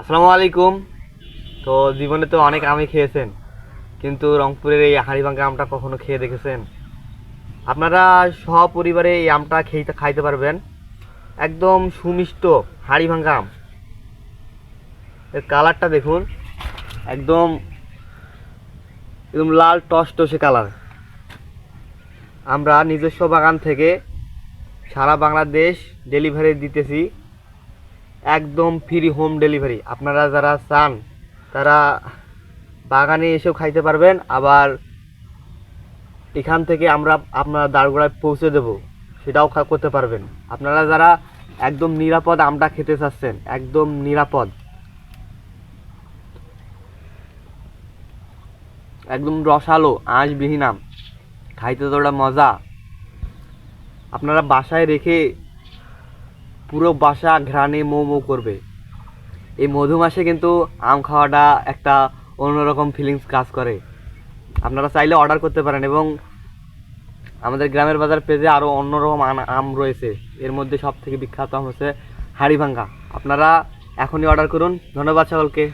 আসসালামু আলাইকুম। তো জীবনে তো অনেক আমই খেয়েছেন, কিন্তু রংপুরের এই হাড়িভাঙ্গা আমটা কখনো খেয়ে দেখেছেন? আপনারা সপরিবারে এই আমটা খাইতে পারবেন। একদম সুমিষ্ট হাড়িভাঙ্গা আম। এর কালারটা দেখুন, একদম একদম লাল টসটসে কালার। আমরা নিজস্ব বাগান থেকে সারা বাংলাদেশ ডেলিভারি দিতেছি, একদম ফ্রি হোম ডেলিভারি। আপনারা যারা চান তারা বাগানে এসেও খাইতে পারবেন, আবার এখান থেকে আমরা আপনার দাঁড়গোড়ায় পৌঁছে দেব, সেটাও করতে পারবেন। আপনারা যারা একদম নিরাপদ আমটা খেতে চাচ্ছেন, একদম নিরাপদ, একদম রসালো আঁশবিহীন আম, খাইতে তোটা মজা। আপনারা বাসায় রেখে পুরো বাসা ঘ্রাণে মৌ মৌ করবে। এই মধু মাসে কিন্তু আম খাওয়াটা একটা অন্যরকম ফিলিংস কাজ করে। আপনারা চাইলে অর্ডার করতে পারেন, এবং আমাদের গ্রামের বাজার পেজে আরও অন্যরকম আম রয়েছে। এর মধ্যে সব থেকে বিখ্যাত আম হচ্ছে হাড়িভাঙ্গা। আপনারা এখনই অর্ডার করুন। ধন্যবাদ সকলকে।